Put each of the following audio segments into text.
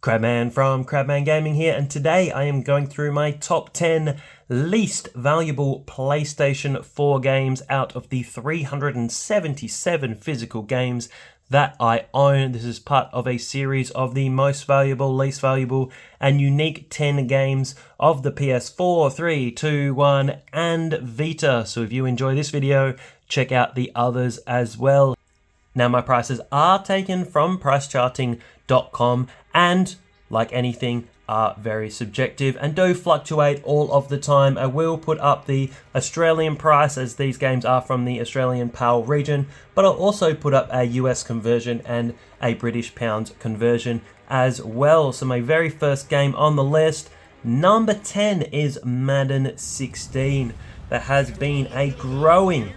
Crabman from Crabman Gaming here, and today I am going through my top 10 least valuable PlayStation 4 games out of the 377 physical games that I own. This is part of a series of the most valuable, least valuable, and unique 10 games of the PS4, 3, 2, 1, and Vita. So if you enjoy this video, check out the others as well. Now, my prices are taken from pricecharting.com and, like anything, are very subjective and do fluctuate all of the time. I will put up the Australian price, as these games are from the Australian PAL region, but I'll also put up a US conversion and a British pound conversion as well. So my very first game on the list, number 10, is Madden 16. There has been a growing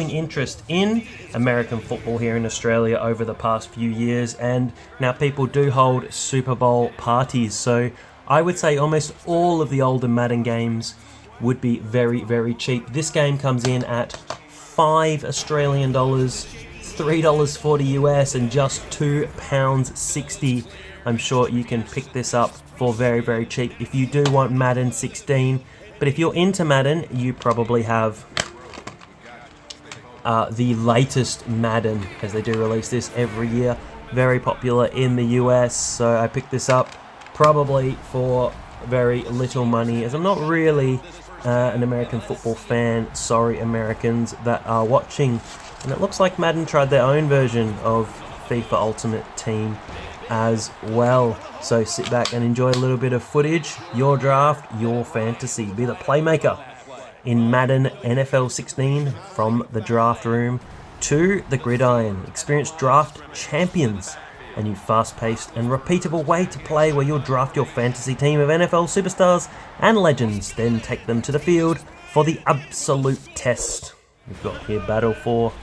interest in American football here in Australia over the past few years, and now people do hold Super Bowl parties, so I would say almost all of the older Madden games would be very, very cheap. This game comes in at $5 Australian, $3.40 US, and just £2.60. I'm sure you can pick this up for very, very cheap if you do want Madden 16, but if you're into Madden, you probably have the latest Madden, as they do release this every year. Very popular in the US, so I picked this up probably for very little money, as I'm not really an American football fan. Sorry, Americans that are watching. And it looks like Madden tried their own version of FIFA Ultimate Team as well. So sit back and enjoy a little bit of footage. Your draft, your fantasy. Be the playmaker in Madden NFL 16, from the draft room to the gridiron. Experience draft champions, a new fast-paced and repeatable way to play where you'll draft your fantasy team of NFL superstars and legends, then take them to the field for the absolute test. We've got here Battle for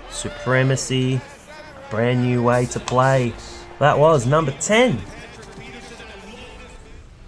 Supremacy, a brand new way to play. That was number 10.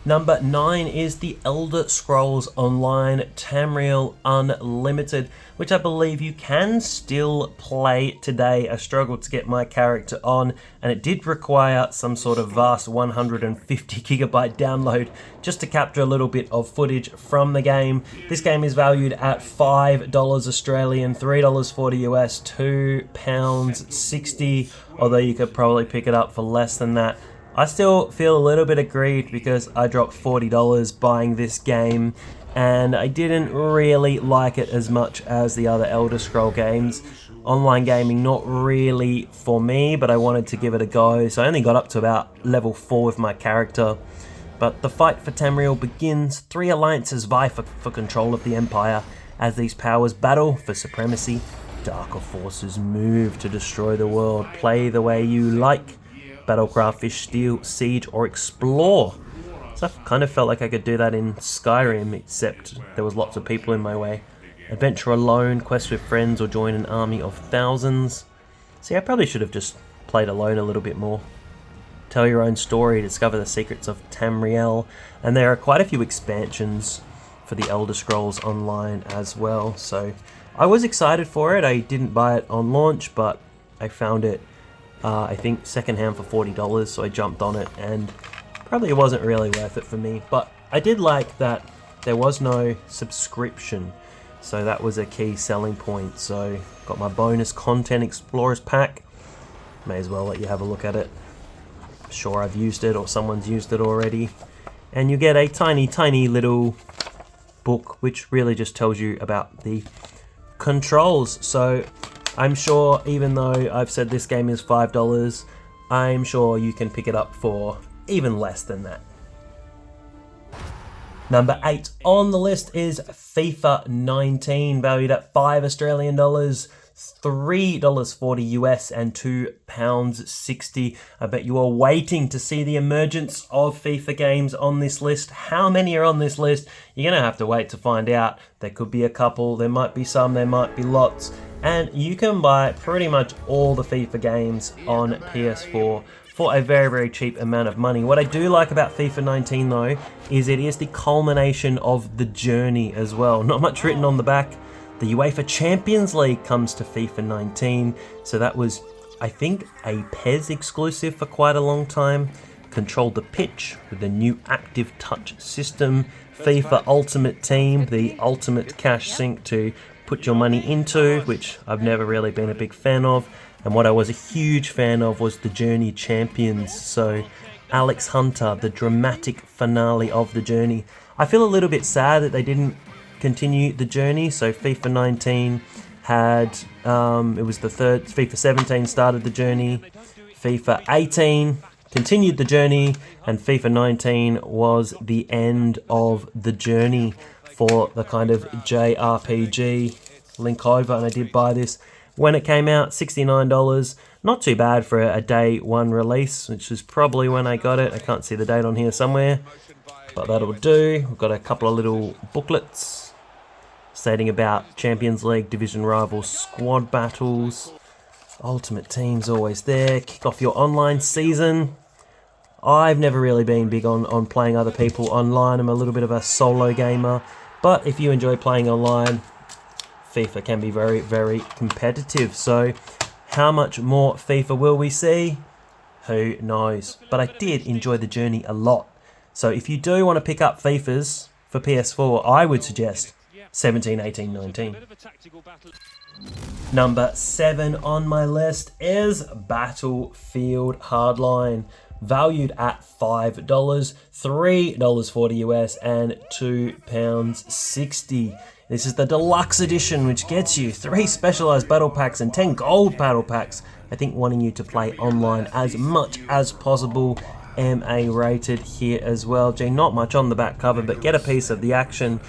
Number 9 is the Elder Scrolls Online Tamriel Unlimited, which I believe you can still play today. I struggled to get my character on, and it did require some sort of vast 150 gigabyte download just to capture a little bit of footage from the game. This game is valued at $5 Australian, $3.40 US, £2.60, although you could probably pick it up for less than that. I still feel a little bit aggrieved because I dropped $40 buying this game, and I didn't really like it as much as the other Elder Scroll games. Online gaming, not really for me, but I wanted to give it a go, so I only got up to about level 4 with my character. But the fight for Tamriel begins. 3 alliances vie for control of the Empire as these powers battle for supremacy. Darker forces move to destroy the world. Play the way you like. Battlecraft, fish, steal, siege, or explore. So I kind of felt like I could do that in Skyrim, except there was lots of people in my way. Adventure alone, quest with friends, or join an army of thousands. See, I probably should have just played alone a little bit more. Tell your own story, discover the secrets of Tamriel, and there are quite a few expansions for the Elder Scrolls Online as well. So I was excited for it. I didn't buy it on launch, but I found it I think secondhand for $40, so I jumped on it, and probably it wasn't really worth it for me. But I did like that there was no subscription, so that was a key selling point. So got my bonus content Explorers pack. May as well let you have a look at it. Sure, I've used it or someone's used it already. And you get a tiny little book which really just tells you about the controls. So I'm sure, even though I've said this game is $5, I'm sure you can pick it up for even less than that. Number 8 on the list is FIFA 19, valued at $5 Australian, $3.40 US, and £2.60. I bet you are waiting to see the emergence of FIFA games on this list. How many are on this list? You're going to have to wait to find out. There could be a couple, there might be some, there might be lots. And you can buy pretty much all the FIFA games on PS4 for a very, very cheap amount of money. What I do like about FIFA 19 though, is it is the culmination of the journey as well. Not much written on the back. The UEFA Champions League comes to FIFA 19, so that was, I think, a PES exclusive for quite a long time. control the pitch with the new active touch system. FIFA Ultimate Team, the ultimate cash sink to put your money into, which I've never really been a big fan of. And what I was a huge fan of was the Journey Champions. So Alex Hunter, the dramatic finale of the Journey. I feel a little bit sad that they didn't continue the Journey. So FIFA 19 had, it was the third, FIFA 17 started the Journey, FIFA 18 continued the Journey, and FIFA 19 was the end of the Journey for the kind of JRPG. Link over, and I did buy this when it came out, $69. Not too bad for a day one release, which is probably when I got it. I can't see the date on here somewhere, but that'll do. We've got a couple of little booklets stating about Champions League, Division Rivals, Squad Battles. Ultimate Team's always there. Kick off your online season. I've never really been big on playing other people online. I'm a little bit of a solo gamer, but if you enjoy playing online, FIFA can be very, very competitive. So how much more FIFA will we see? Who knows? But I did enjoy the Journey a lot. So if you do want to pick up FIFAs for PS4, I would suggest 17, 18, 19. Number 7 on my list is Battlefield Hardline, valued at $5, $3.40 US and £2.60. This is the deluxe edition, which gets you 3 specialized battle packs and 10 gold battle packs. I think wanting you to play online as much as possible. MA rated here as well. Gee, not much on the back cover, but get a piece of the action.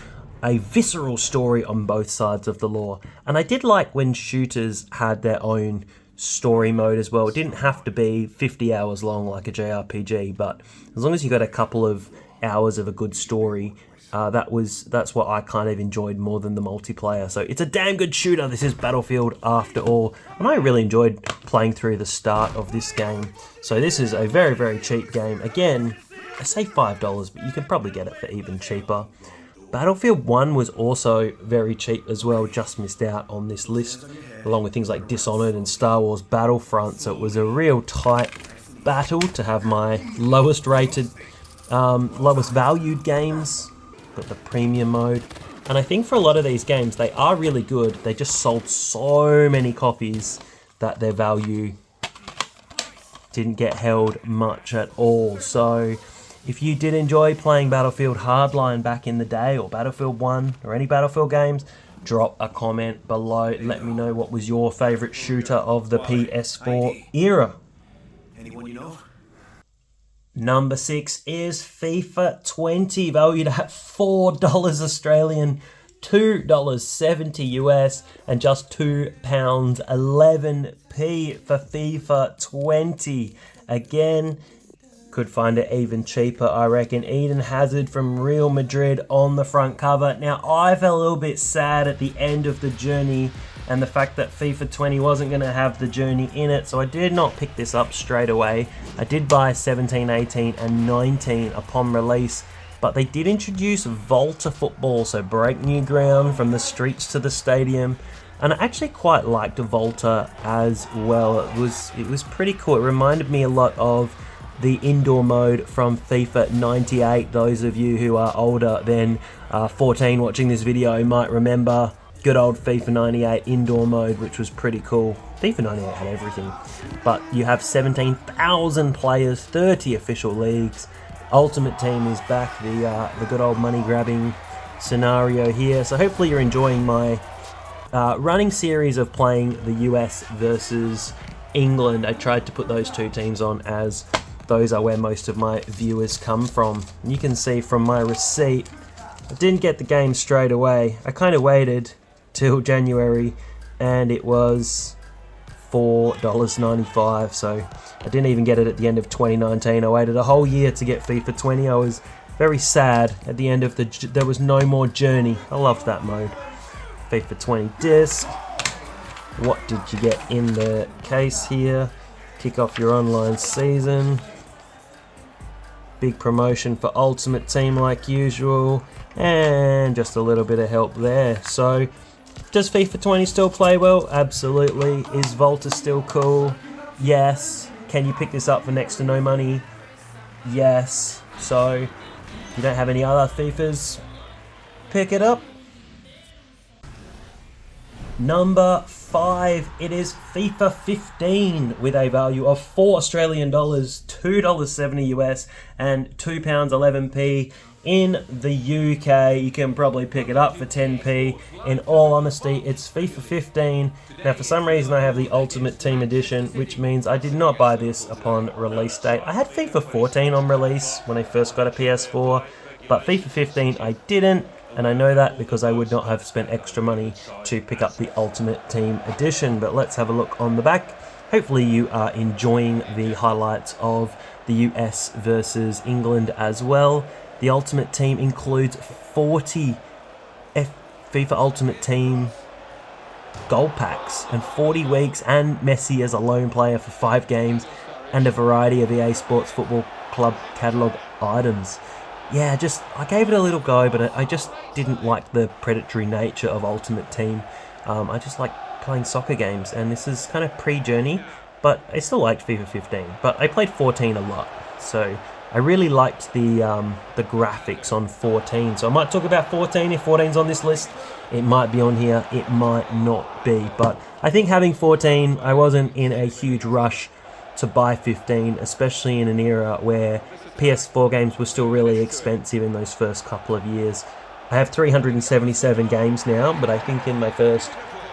A visceral story on both sides of the law. And I did like when shooters had their own story mode as well. It didn't have to be 50 hours long like a JRPG, but as long as you got a couple of hours of a good story, that's what I kind of enjoyed more than the multiplayer. So it's a damn good shooter. This is Battlefield after all, and I really enjoyed playing through the start of this game. So this is a very, very cheap game. Again, I say $5, but you can probably get it for even cheaper. Battlefield 1 was also very cheap as well, just missed out on this list, along with things like Dishonored and Star Wars Battlefront. So it was a real tight battle to have my lowest rated, lowest valued games. Got the premium mode, and I think for a lot of these games they are really good. They just sold so many copies that their value didn't get held much at all. So if you did enjoy playing Battlefield Hardline back in the day, or Battlefield 1 or any Battlefield games, drop a comment below. Let me know what was your favorite shooter of the PS4 era. Anyone you know? Number 6 is FIFA 20, valued at $4 Australian, $2.70 US, and just £2.11 for FIFA 20. Again, could find it even cheaper, I reckon. Eden Hazard from Real Madrid on the front cover. Now, I felt a little bit sad at the end of the Journey and the fact that FIFA 20 wasn't going to have the Journey in it, so I did not pick this up straight away. I did buy 17, 18 and 19 upon release, but they did introduce Volta football, so break new ground from the streets to the stadium, and I actually quite liked Volta as well. It was pretty cool. It reminded me a lot of the indoor mode from FIFA 98. Those of you who are older than 14 watching this video might remember good old FIFA 98 indoor mode, which was pretty cool. FIFA 98 had everything, but you have 17,000 players, 30 official leagues. Ultimate Team is back, the good old money grabbing scenario here. So hopefully you're enjoying my running series of playing the US versus England. I tried to put those two teams on as those are where most of my viewers come from. And you can see from my receipt, I didn't get the game straight away. I kind of waited till January and it was $4.95, so I didn't even get it at the end of 2019. I waited a whole year to get FIFA 20. I was very sad at the end of there was no more Journey. I loved that mode. FIFA 20 disc. What did you get in the case here? Kick off your online season. Big promotion for Ultimate Team like usual, and just a little bit of help there. So does FIFA 20 still play well? Absolutely. Is Volta still cool? Yes. Can you pick this up for next to no money? Yes. So, if you don't have any other FIFAs, pick it up. Number 5, it is FIFA 15 with a value of $4 Australian, $2.70 US, and £2.11p in the UK. You can probably pick it up for 10p. In all honesty, it's FIFA 15. Now, for some reason, I have the Ultimate Team Edition, which means I did not buy this upon release date. I had FIFA 14 on release when I first got a PS4, but FIFA 15 I didn't. And I know that because I would not have spent extra money to pick up the Ultimate Team Edition. But let's have a look on the back. Hopefully you are enjoying the highlights of the US versus England as well. The Ultimate Team includes 40 FIFA Ultimate Team gold packs and 40 weeks, and Messi as a lone player for 5 games, and a variety of EA Sports Football Club catalogue items. Yeah, I gave it a little go, but I just didn't like the predatory nature of Ultimate Team. I just like playing soccer games, and this is kind of pre-journey, but I still liked FIFA 15. But I played 14 a lot, so I really liked the graphics on 14. So I might talk about 14 if 14's on this list. It might be on here, it might not be. But I think having 14, I wasn't in a huge rush to buy 15, especially in an era where PS4 games were still really expensive in those first couple of years. I have 377 games now, but I think in my first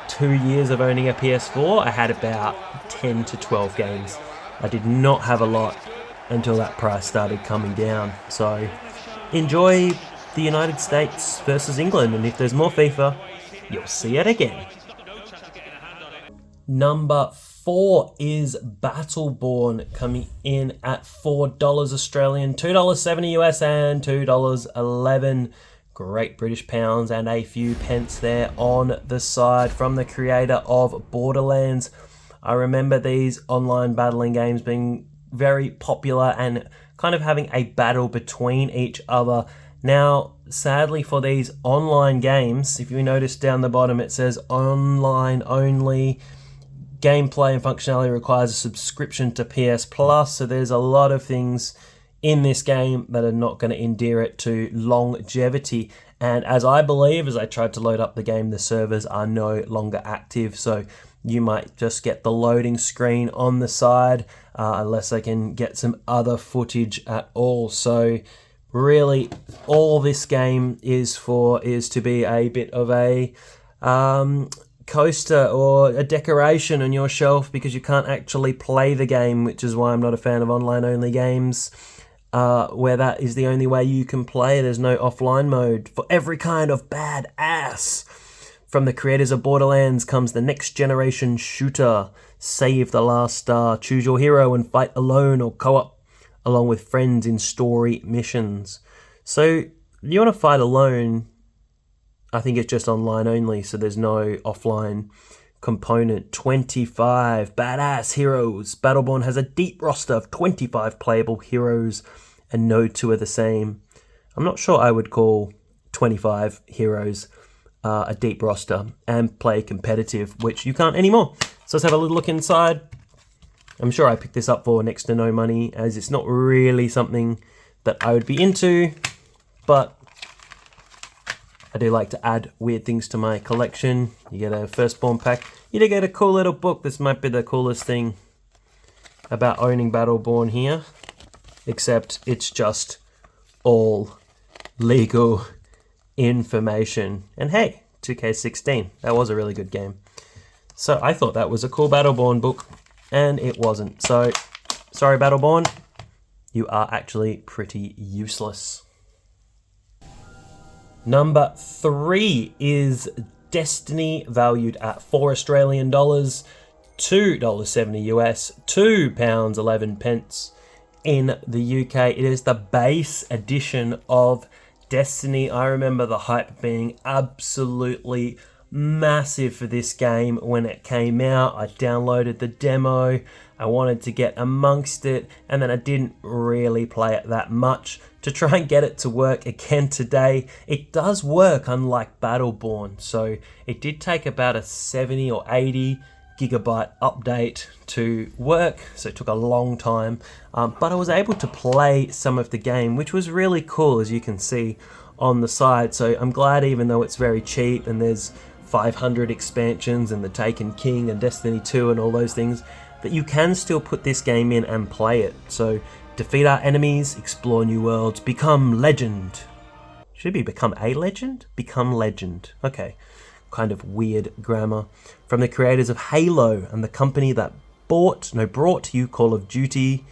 2 years of owning a PS4, I had about 10 to 12 games. I did not have a lot until that price started coming down. So enjoy the United States versus England, and if there's more FIFA, you'll see it again. Number 4 is Battleborn, coming in at $4 Australian, $2.70 US, and $2.11 Great British pounds, and a few pence there on the side from the creator of Borderlands. I remember these online battling games being very popular and kind of having a battle between each other. Now, sadly for these online games, if you notice down the bottom it says online only. Gameplay and functionality requires a subscription to PS Plus, so there's a lot of things in this game that are not going to endear it to longevity. And as I believe, as I tried to load up the game, the servers are no longer active, so you might just get the loading screen on the side, unless I can get some other footage at all. So really, all this game is to be a bit of a coaster or a decoration on your shelf, because you can't actually play the game, which is why I'm not a fan of online only games, where that is the only way you can play. There's no offline mode for every kind of badass. From the creators of Borderlands comes the next generation shooter, Save the Last Star. Choose your hero and fight alone or co-op along with friends in story missions. So you want to fight alone, I think it's just online only, so there's no offline component. 25 badass heroes. Battleborn has a deep roster of 25 playable heroes, and no two are the same. I'm not sure I would call 25 heroes a deep roster and play competitive, which you can't anymore. So let's have a little look inside. I'm sure I picked this up for next to no money, as it's not really something that I would be into, but I do like to add weird things to my collection. You get a firstborn pack. You do get a cool little book. This might be the coolest thing about owning Battleborn here, except it's just all legal information. And hey, 2K16, that was a really good game. So I thought that was a cool Battleborn book, and it wasn't. So, sorry Battleborn, you are actually pretty useless. Number 3 is Destiny, valued at $4 Australian, $2.70 US, £2.11 in the UK. It is the base edition of Destiny. I remember the hype being absolutely massive for this game when it came out. I downloaded the demo, I wanted to get amongst it, and then I didn't really play it that much to try and get it to work again today. It does work, unlike Battleborn, so it did take about a 70 or 80 gigabyte update to work, so it took a long time, but I was able to play some of the game, which was really cool, as you can see on the side. So I'm glad, even though it's very cheap and there's 500 expansions and the Taken King and Destiny 2 and all those things, that you can still put this game in and play it. So defeat our enemies, explore new worlds, become legend. Should be become a legend? Become legend. Okay. Kind of weird grammar. From the creators of Halo and the company that brought you Call of Duty.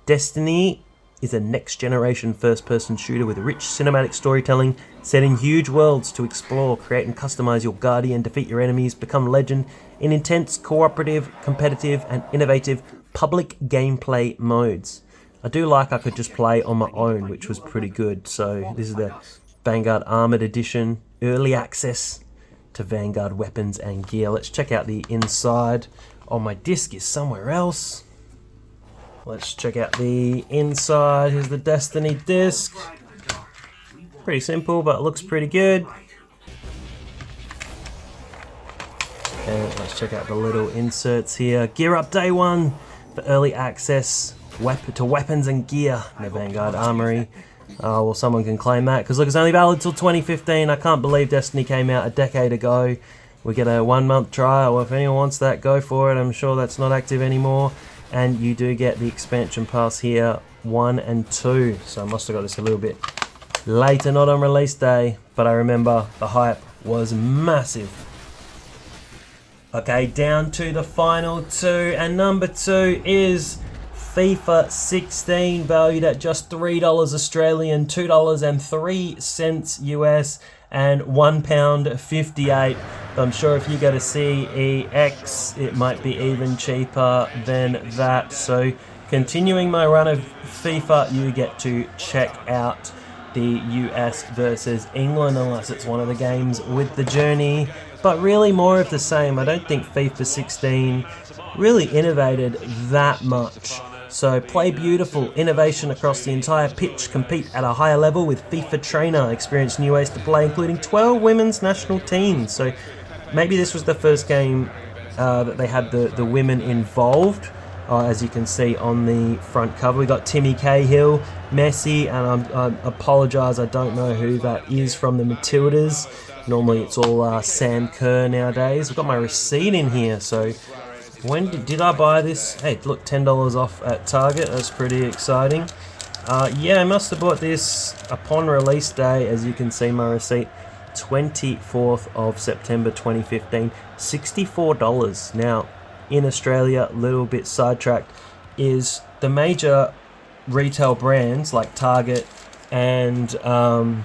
Destiny is a next-generation first-person shooter with rich cinematic storytelling, set in huge worlds to explore, create and customize your guardian, defeat your enemies, become legend in intense, cooperative, competitive, and innovative public gameplay modes. I do like I could just play on my own, which was pretty good. So this is the Vanguard Armored Edition, early access to Vanguard weapons and gear. Let's check out the inside. Oh, my disc is somewhere else. Let's check out the inside. Here's the Destiny disc. Pretty simple, but it looks pretty good. And let's check out the little inserts here. Gear up day one for early access to weapons and gear in the Vanguard Armory. Well, someone can claim that, because look, it's only valid till 2015. I can't believe Destiny came out a decade ago. We get a 1 month trial. If anyone wants that, go for it. I'm sure that's not active anymore. And you do get the expansion pass here, 1 and 2. So I must have got this a little bit later, not on release day. But I remember the hype was massive. Okay, down to the final two. And number 2 is FIFA 16, valued at just $3 Australian, $2.03 US, and £1.58. I'm sure if you go to CEX, it might be even cheaper than that. So continuing my run of FIFA, you get to check out the US versus England, unless it's one of the games with the journey. But really more of the same. I don't think FIFA 16 really innovated that much. So play beautiful, innovation across the entire pitch, compete at a higher level with FIFA Trainer, experience new ways to play, including 12 women's national teams. So maybe this was the first game that they had the women involved. As you can see on the front cover, we got Timmy Cahill, Messi, and I apologise, I don't know who that is from the Matildas. Normally it's all Sam Kerr nowadays. I've got my receipt in here, so when did I buy this? Hey, look, $10 off at Target. That's pretty exciting. Yeah, I must have bought this upon release day, as you can see my receipt, 24th of September 2015, $64. Now, in Australia, a little bit sidetracked, is the major retail brands like Target and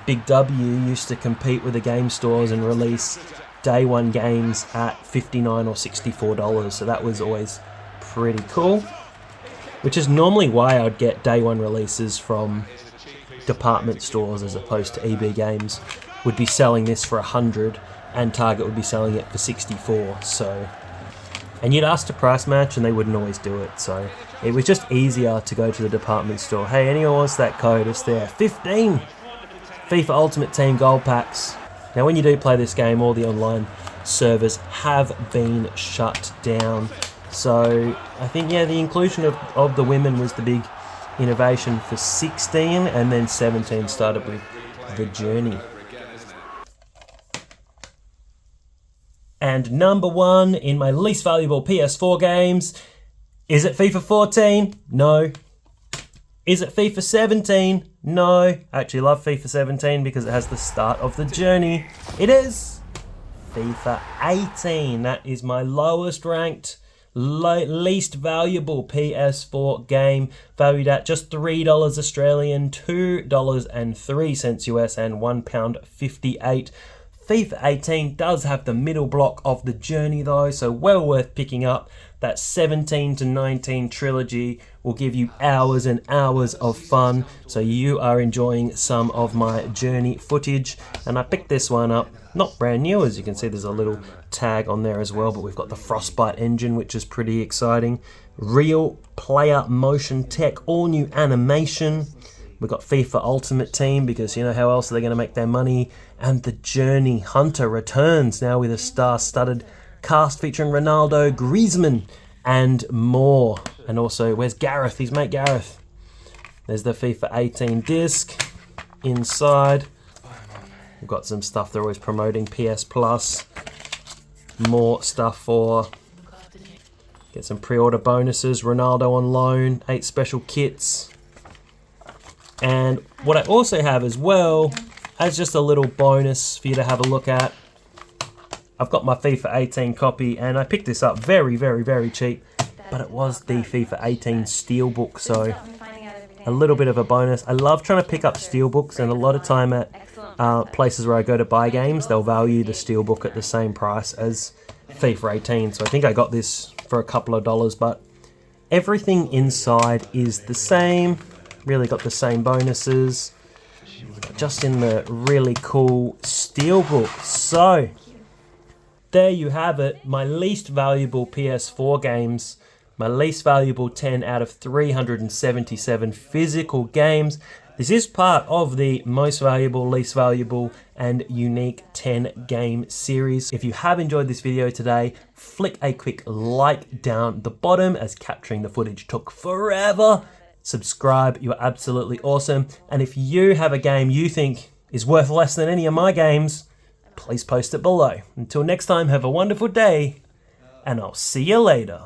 Big W used to compete with the game stores and release day one games at $59 or $64, so that was always pretty cool, which is normally why I'd get day one releases from department stores as opposed to EB Games would be selling this for $100 and Target would be selling it for $64. So, and you'd ask to price match and they wouldn't always do it, so it was just easier to go to the department store. Hey, anyone wants that code? It's there. 15 FIFA Ultimate Team Gold Packs. Now, when you do play this game, all the online servers have been shut down. So I think, yeah, the inclusion of the women was the big innovation for 16, and then 17 started with the journey. And number 1 in my least valuable PS4 games, is it FIFA 14? No. Is it FIFA 17? No. I actually love FIFA 17 because it has the start of the journey. It is FIFA 18. That is my lowest ranked, least valuable PS4 game, valued at just $3 Australian, $2.03 US, and £1.58. FIFA 18 does have the middle block of the journey though, so well worth picking up. That 17 to 19 trilogy will give you hours and hours of fun, so you are enjoying some of my journey footage. And I picked this one up, not brand new, as you can see there's a little tag on there as well, but we've got the Frostbite engine, which is pretty exciting. Real player motion tech, all new animation. We've got FIFA Ultimate Team, because you know how else are they going to make their money? And the Journey Hunter returns now with a star-studded cast featuring Ronaldo, Griezmann, and more. And also, where's Gareth? His mate Gareth. There's the FIFA 18 disc. Inside, we've got some stuff they're always promoting, PS Plus. More stuff for... Get some pre-order bonuses, Ronaldo on loan, 8 special kits. And what I also have as well, as just a little bonus for you to have a look at, I've got my FIFA 18 copy, and I picked this up very, very, very cheap, but it was the FIFA 18 Steelbook, so a little bit of a bonus. I love trying to pick up Steelbooks, and a lot of time at places where I go to buy games, they'll value the Steelbook at the same price as FIFA 18, so I think I got this for a couple of dollars, but everything inside is the same. Really got the same bonuses, just in the really cool Steelbook. So there you have it, my least valuable PS4 games, my least valuable 10 out of 377 physical games. This is part of the most valuable, least valuable, and unique 10 game series. If you have enjoyed this video today, flick a quick like down the bottom, as capturing the footage took forever. Subscribe, you're absolutely awesome. And if you have a game you think is worth less than any of my games, please post it below. Until next time, have a wonderful day, and I'll see you later.